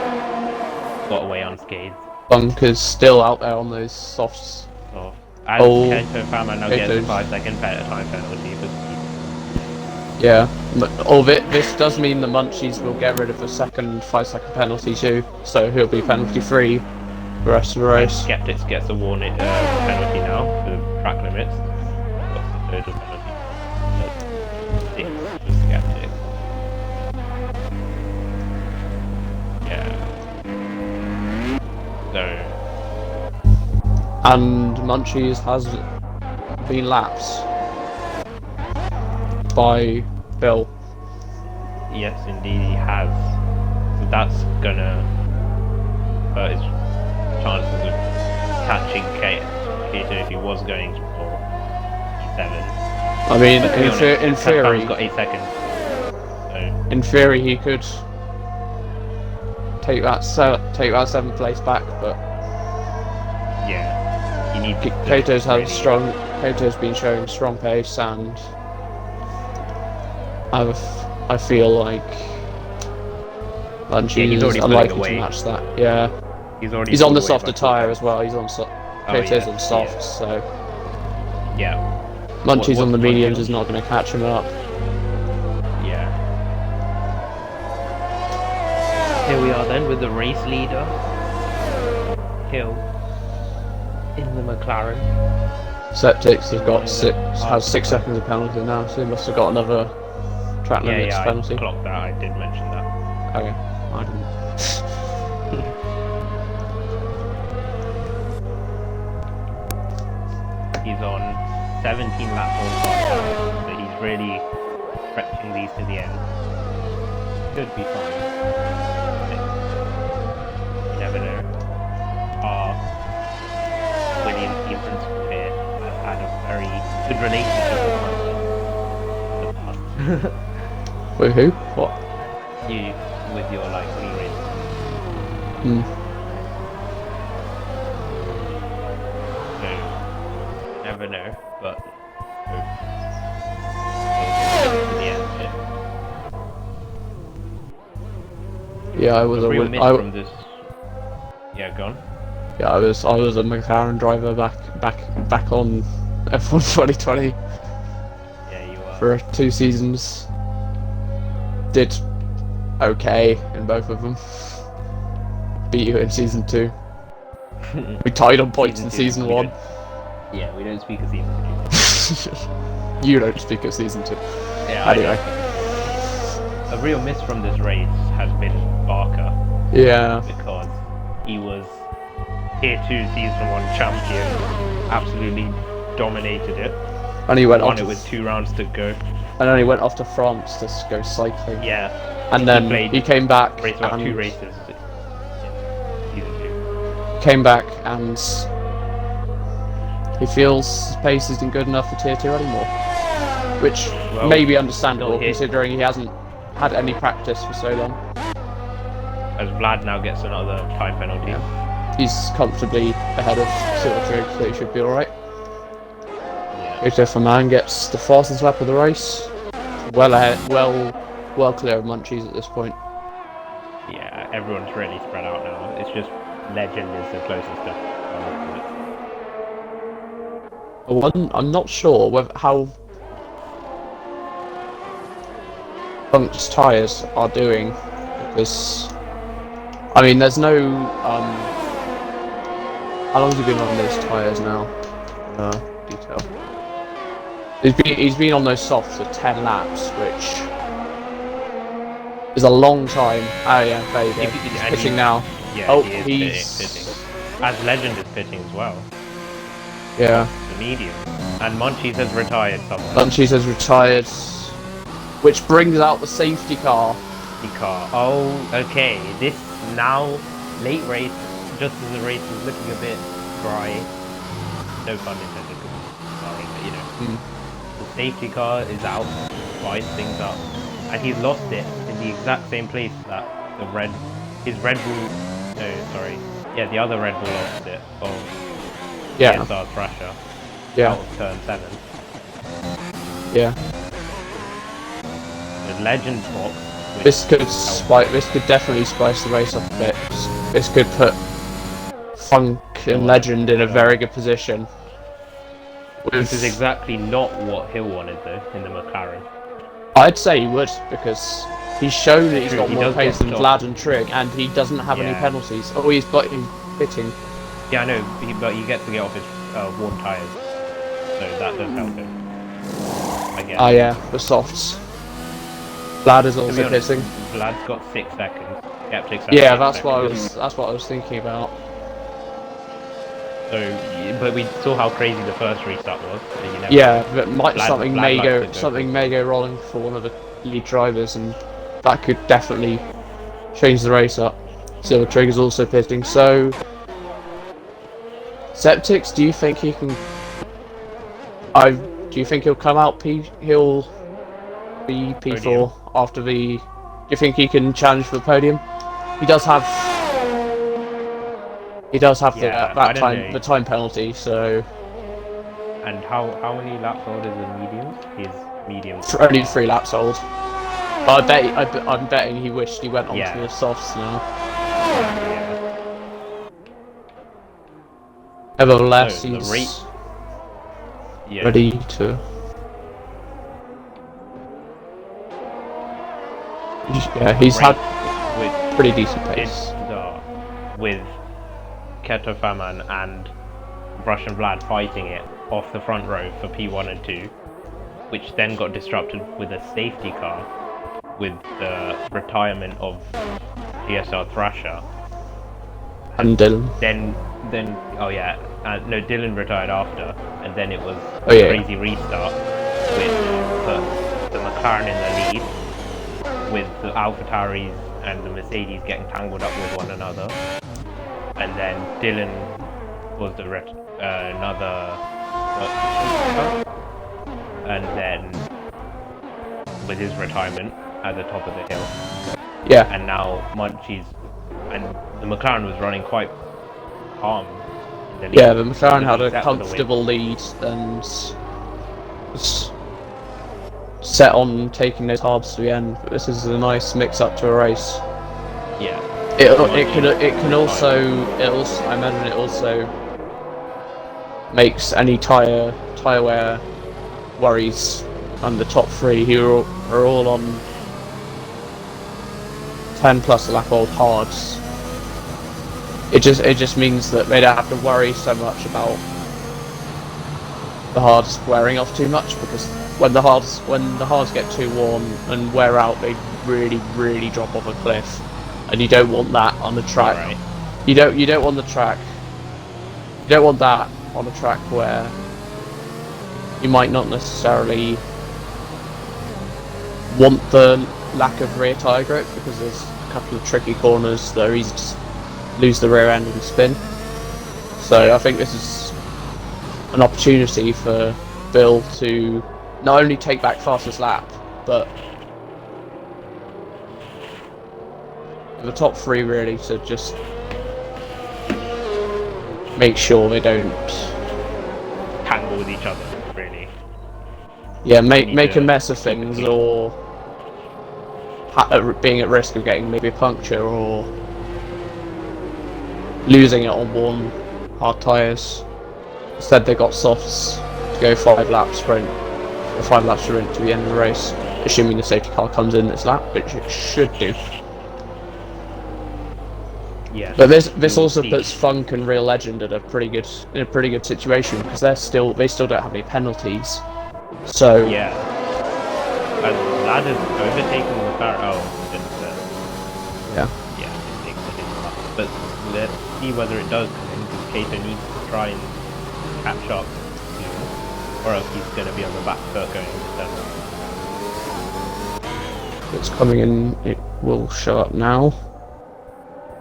got away unscathed. Bunker's still out there on those softs. So, as Kato Fama now gets a 5-second time penalty for speed. Yeah, all this does mean the Munchies will get rid of the second 5-second penalty too, so he'll be penalty free for the rest of the race. Skeptics gets a warning penalty now for track limits. What's the third penalty? 6 for Skeptic. Yeah. So. And Munchies has been lapsed by Bill. Yes, indeed he has. So that's gonna hurt his chances of catching Kato if he was going for 7. I mean, in He's theory, got 8 seconds. So. In theory, he could take that 7th place back, but yeah, he needs. Kato's been showing strong pace, and I feel like Munchie is unlikely to match that. Yeah, he's on the softer tyre as well. He's on Kato's on softs, so yeah. Munchie's on the mediums is not going to catch him up. Yeah. Here we are then with the race leader, Hill, in the McLaren. Septics has 6 seconds of penalty now, so he must have got another track limits penalty. I clocked that. I did mention that. Okay, I didn't. He's on 17 laps on time, so he's really stretching these to the end. Should be fine. You never know. Williams team principal here has had a very good relationship with Munchie in the past. With who? What? You, with your like lead. So, never know, but hope. Yeah, I was a real miss from this. Yeah, go on. Yeah, I was a McLaren driver back on F1 2020. Yeah, you are. For 2 seasons. Did okay in both of them. Beat you in season 2. We tied on points in season 1. Yeah, we don't speak of season 2. You don't speak of season 2. Yeah, anyway. A real miss from this race has been Barker. Yeah. Because he was Tier 2 season 1 champion. Absolutely dominated it. And he won it with 2 rounds to go. And then he went off to France to go cycling. Yeah. And then he came back. Raced about 2 races. Season 2. Came back and he feels his pace isn't good enough for Tier 2 anymore. Which may be understandable considering he hasn't had any practice for so long. As Vlad now gets another time penalty. Yeah. He's comfortably ahead of Silvertrig, so he should be alright. Kato Faman gets the fastest lap of the race. Well ahead, well clear of Munchies at this point. Yeah, everyone's really spread out now. It's just Legend is the closest to I'm not sure how Punk's tyres are doing, because I mean there's no how long has he been on those tyres now? Detail. He's been on those softs for 10 laps, which is a long time. Oh yeah, there you go. He's pitting now. Yeah, he's pitting. As Legend is pitting as well. Yeah. The medium. And Munchies has retired somewhere. Munchies has retired, which brings out the safety car. Oh, okay. This now late race, just as the race was looking a bit dry, no pun intended, sorry, but you know, the safety car is out, spice things up, and he's lost it in the exact same place that his Red Bull, no, sorry, yeah, the other Red Bull lost it, TSR Thrasher, out of turn 7. Yeah. The Legend box. This could definitely spice the race up a bit. This could put Funk and Legend in a very good position. This is exactly not what Hill wanted though in the McLaren. I'd say he would, because he's shown that he's got more pace than Vlad and Trig, and he doesn't have any penalties. Oh, he's hitting. Yeah, I know, but you get to get off his warm tyres, so that does help him. I guess. Oh yeah, the softs. Vlad is also pitting. Vlad's got 6 seconds. Yep, 6 seconds. Yeah, that's what I was thinking about. So, but we saw how crazy the first restart was. So you never but something may go wrong for one of the lead drivers, and that could definitely change the race up. So Trig is also pitting. So, Septix, do you think he can? Do you think he'll come out? He'll be P4 podium after the. Do you think he can challenge for the podium? He does have the time penalty. So. And how many laps old is the medium? He's medium. Only 3 laps old. But I'm betting he wished he went on to the softs now. Nevertheless, he's ready to. Yeah, he's had pretty decent pace. With Keto Faman and Russian Vlad fighting it off the front row for P1 and 2, which then got disrupted with a safety car with the retirement of TSR Thrasher. And Dylan. Then no, Dylan retired after, and then it was a crazy restart with the McLaren in the lead, with the AlphaTauris and the Mercedes getting tangled up with one another, and then Dylan was the another, and then with his retirement at the top of the hill. Yeah. And now Munchie's, and the McLaren was running quite calm. The McLaren had a comfortable lead and was set on taking those harbs to the end. But this is a nice mix-up to a race. Yeah. I imagine it also makes any tyre wear worries on the top 3 who are all on 10 plus lap old hards. It just means that they don't have to worry so much about the hards wearing off too much, because when the hards get too worn and wear out, they really drop off a cliff, and you don't want that on the track. Right. You don't want the track. You don't want that on a track where you might not necessarily want the lack of rear tyre grip, because there's a couple of tricky corners that are easy to lose the rear end and spin. So I think this is an opportunity for Bill to not only take back fastest lap, but the top 3 really to just make sure they don't tangle with each other, really. Yeah, make a mess of things, or being at risk of getting maybe a puncture or losing it on worn hard tyres. Instead they got softs to go 5 lap sprint, or 5 lap sprint to the end of the race, assuming the safety car comes in this lap, which it should do. Yeah. But this also puts Funk and Real Legend in a pretty good situation, because they still don't have any penalties. So yeah. That is overtaking the McLaren. Oh, yeah. Yeah, but let's see whether it does come in, because Kato needs to try and catch up, or else he's going to be on the back foot going into 7. It's coming in. It will show up now.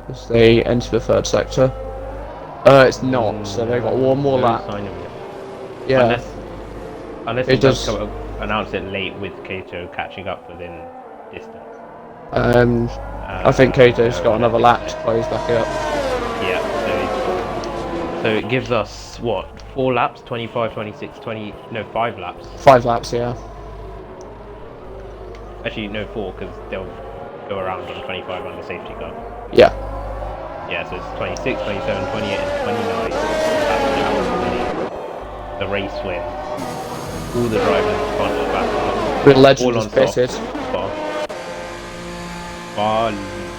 as they enter the third sector. It's not, so they've got one more No lap. sign of it. Yeah, Unless It he does does- announce it late with Kato catching up within distance. I think Kato's No, got I another don't lap think to so. close back up. Yeah, so it gives us, what, 4 laps? 25, 26, 20... No, 5 laps. 5 laps, yeah. Actually, no, 4, because they'll go around on 25 on the safety car. Yeah. Yeah, so it's 26, 27, 28, and 29. That's the race win. All the drivers front and back. Real Legend all is on pitted.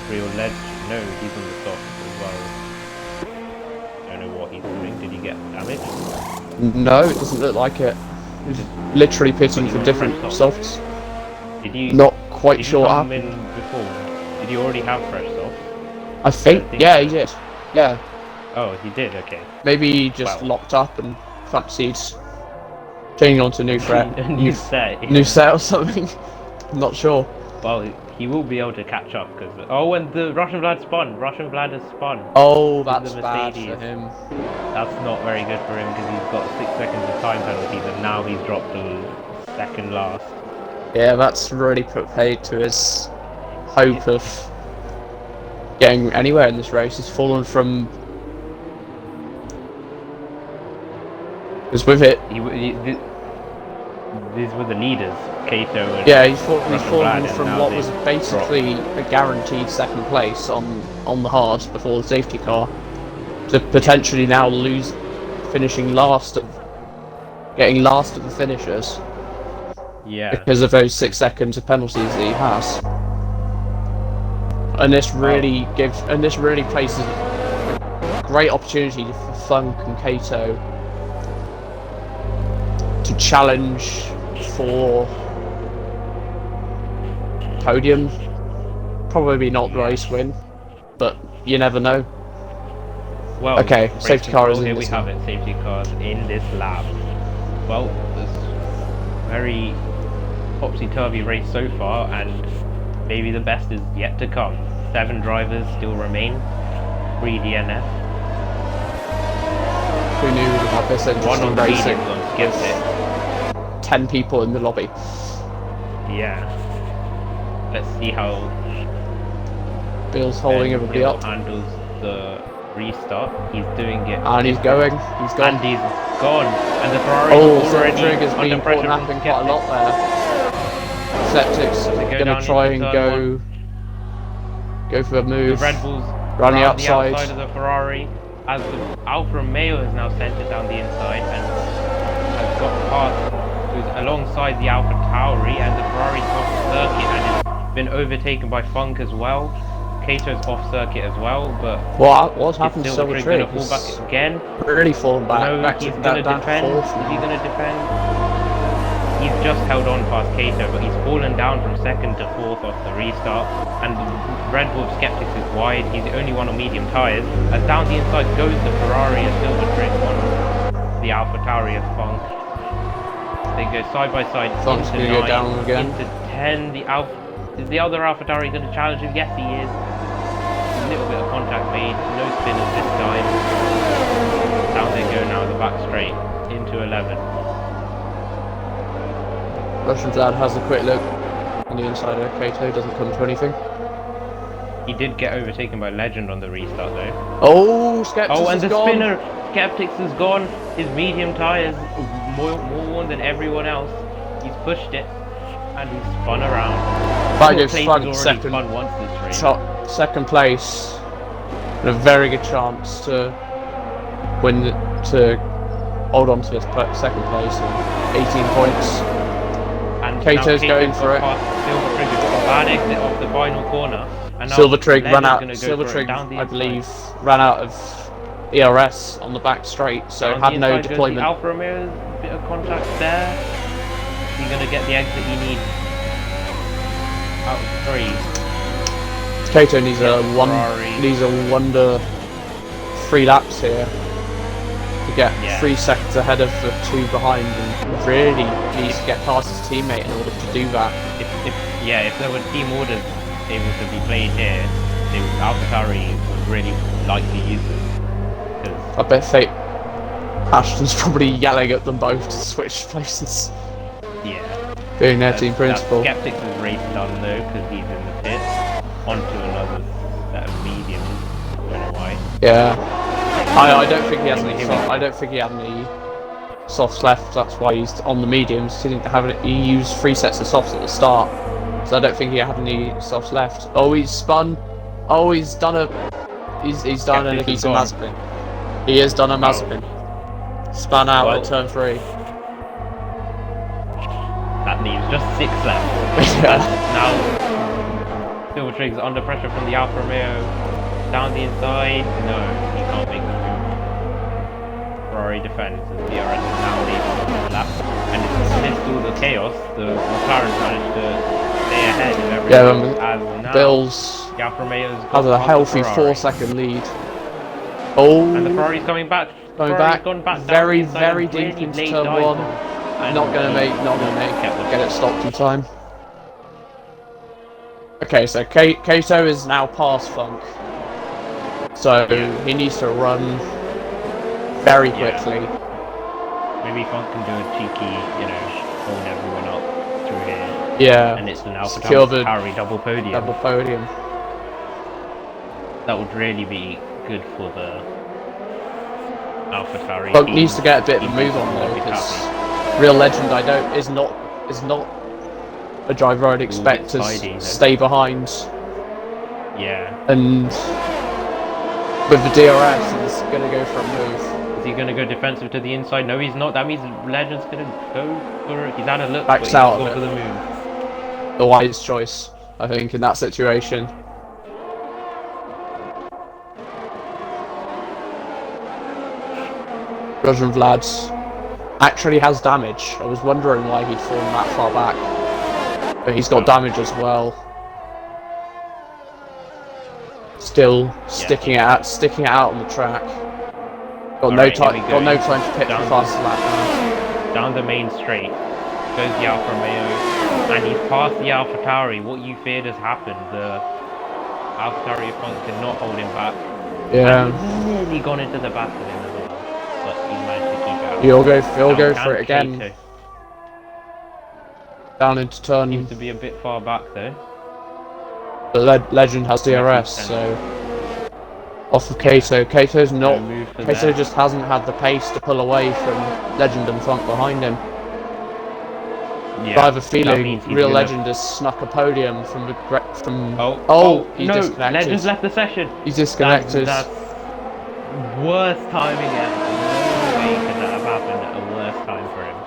Real Legend. No, he's on the soft as well. Don't know what he's doing. Did he get damaged? No, it doesn't look like it. He's literally pitting But for he different went softs. Did you? Not quite Did you sure what come happened. in before? Did you already have fresh soft? I think, think yeah, so. he did. Yeah. Oh, he did. Okay. Maybe he just Well. locked up and fancied changing on to new threat. A new set. New set or something. I'm not sure. Well, he will be able to catch up because and the Russian Vlad spun. Russian Vlad has spun. Oh, With that's the bad for Mercedes. him. That's not very good for him because he's got 6 seconds of time penalties and now he's dropped to second last. Yeah, that's really put paid to his hope of getting anywhere in this race. He's fallen from. Because with it, These were the leaders, Kato and yeah, he's fallen Vlad, and from now what they've was basically a guaranteed second place on the hard before the safety car to potentially now finishing last getting last of the finishers yeah. because of those 6 seconds of penalties that he has. And this really places a great opportunity for Funk and Kato to challenge for podium. Probably not the race win, but you never know. Well, Okay, race safety car is control, in here we this have lap. it, safety cars in this lap. Well, this very topsy-turvy race so far, and maybe the best is yet to come. 7 drivers still remain, 3 DNF. Who knew we would have this 1 interesting on the racing mediums on skipped it. 10 people in the lobby. Yeah. Let's see how Bill's holding everybody Hill up. handles the restart. He's doing it. And he's going. He's gone. And he's gone. And the Ferrari Oh, is already Silver has under been pressure caught from napping quite a lot Skeptics. there. Septic's Does it go gonna down try into and turn go for a The move. Red Bulls Round the round outside. of the Ferrari, as the Alfa Romeo has now sent it down the inside and has got past alongside the Alfa Tauri, and the Ferrari's off circuit and has been overtaken by Funk as well. Kato's off circuit as well, but What's happened to Silver Silver Tree? gonna fall back again. Really fallen back. No, back he's to gonna down defend. fourth Is now. he gonna defend? He's just held on past Kato, but he's fallen down from 2nd to 4th off the restart. And Red Bull Skeptics is wide. He's the only one on medium tyres. As down the inside goes the Ferrari and Silver Tree on the Alfa Tauri of Funk. They go side by side. Funk's into gonna go 9, down again. into 10. Is the other Alfa Tauri going to challenge him? Yes, he is. A little bit of contact made. No spinners this time. Down they go now, the back straight into 11. Russian Vlad has a quick look on the inside of Kato, doesn't come to anything. He did get overtaken by Legend on the restart though. Oh, Skeptics Oh, and is the gone. spinner, Skeptics is gone. His medium tyres more worn than everyone else. He's pushed it and he's spun around. That gives Place Funk has already second, spun once this race. second place, and a very good chance to win, to hold on to this second place and 18 points. And Kato's now going got for it. past Silver Trigger, got a bad exit off the final corner. And now Silver Trig ran Legend's out. gonna go Silver for it Trig, down the I inside. believe, ran out of ERS on the back straight, so Down had the no inside goes deployment. The Alfa Romeo, bit of contact there. He's gonna get the exit he needs. Out of 3. Kato needs Ferrari. needs a wonder 3 laps here to get Yeah. 3 seconds ahead of the 2 behind, and really needs to get past his teammate in order to do that. If there were team orders able to be played here, AlphaTauri would really like to use them. I bet Ashton's probably yelling at them both to switch places, Yeah. being their team principal. Skeptics' race done though, because he's in the pit, onto another set of mediums. I don't know why. Yeah. I don't think he has any. I don't think he had any softs left. That's why he's on the mediums. He didn't have it. He used 3 sets of softs at the start, so I don't think he had any softs left. Oh, he's spun. Oh, he's done a. He's done a decent Mazepin. He has done a Mazepin. Spun out at turn 3. That leaves just 6 left. Yeah. Now, Silver Trig's under pressure from the Alfa Romeo. Down the inside. No, he can't make the move. Ferrari defends as DRS is now leading on the lap. And amidst all the chaos, the McLaren managed to stay ahead of everyone. As now, Bills the Alfa Romeo's has a healthy 4-second lead. Oh. And the Ferrari's coming back. Going back, very deep into turn 1. Not gonna make, get it stopped in time. Okay, so Kato is now past Funk, so he needs to run very quickly. Maybe Funk can do a cheeky, hold everyone up through here. Yeah, and it's an Alpha Tauri double podium. That would really be good for the Alpha Tauri. Funk needs to get a bit of a move on though, because Real Legend is not a driver I'd expect to stay behind. Yeah. And with the DRS, he's going to go for a move. Is he going to go defensive to the inside? No, he's not. That means Legend's going to go for it. He's had a look, backs out for the move. The wise choice, I think, in that situation. Roger Vlad actually has damage. I was wondering why he'd fallen that far back, but he's got damage as well. Still sticking it out on the track. Got no time to pit the fastest lap now. Down the main straight goes the Alfa Romeo, and he's past the Alpha Tauri. What you feared has happened. The Alpha Tauri Funk did not hold him back. Yeah. And he's nearly gone into the back of him as well, but he managed to keep it out. He'll go for it again. Kato. Down into turn. Seems to be a bit far back though. But Legend has DRS, so off of Kato. Kato just hasn't had the pace to pull away from Legend and Funk behind him. Yeah, I have a feeling Real Legend has snuck a podium from he's disconnected. Legend's left the session. He's disconnected. That's worst timing ever. No way could that have happened at a worse time for him.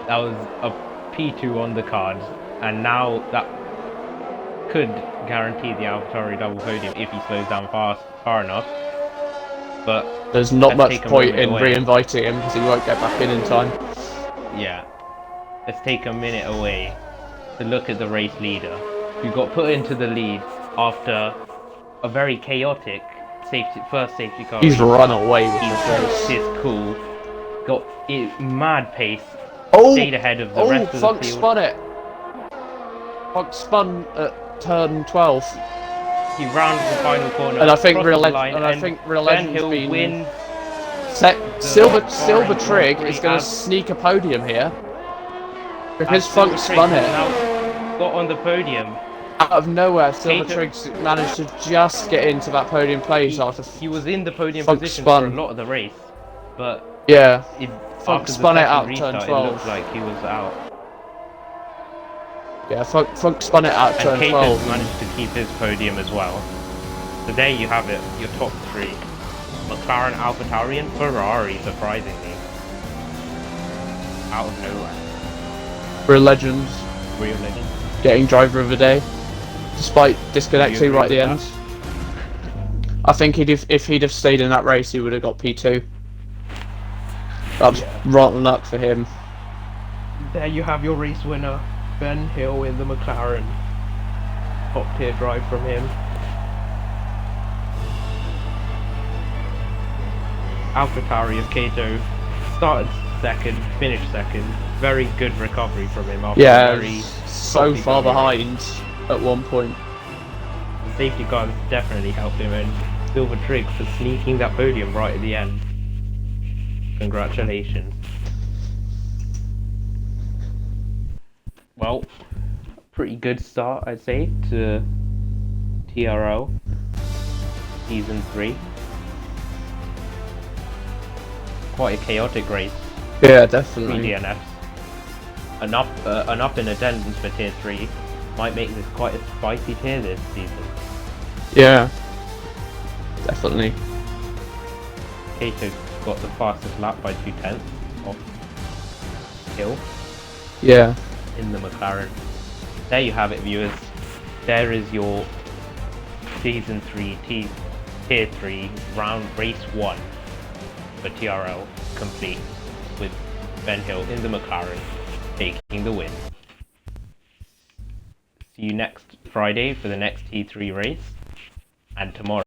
That was a P2 on the cards, and now that could guarantee the AlphaTauri double podium if he slows down far enough. But there's not much point in re-inviting him because he won't get back in time. Yeah. Let's take a minute away to look at the race leader, who got put into the lead after a very chaotic first safety car. He's run away with this race. He's cool. Got mad pace. Oh! Stayed ahead of the rest of the field. Spun it. Funk spun at turn 12. He rounded the final corner. And I think Real Legend's been win. Silver Trig is going to sneak a podium here. Because Funk spun it. Now got on the podium. Out of nowhere, Silver Trig managed to just get into that podium place after he was in the podium Funk position spun. for a lot of the race. But yeah, Funk spun it out restart, turn 12. It looked like he was out. Yeah, Funk spun it out turn 12. And managed to keep his podium as well. So there you have it, your top 3. McLaren, AlphaTauri and Ferrari, surprisingly. Out of nowhere. Real Legend. Getting driver of the day. Despite disconnecting right at the end. I think if he'd have stayed in that race, he would have got P2. That's rotten luck for him. There you have your race winner, Ben Hill in the McLaren. Top tier drive from him. AlphaTauri of Kato started second, finished second. Very good recovery from him after so far behind at one point. The safety car definitely helped him, and Silver Triggs for sneaking that podium right at the end. Congratulations. Well, pretty good start, I'd say, to TRL Season 3. Quite a chaotic race. Yeah, definitely. 3 DNFs. An up in attendance for Tier 3 might make this quite a spicy tier this season. Yeah, definitely. Kato got the fastest lap by 2/10 off Hill Yeah. in the McLaren. There you have it, viewers. There is your Season 3 Tier 3 round race 1 for TRL complete, with Ben Hill in the McLaren taking the win. See you next Friday for the next T3 race, and tomorrow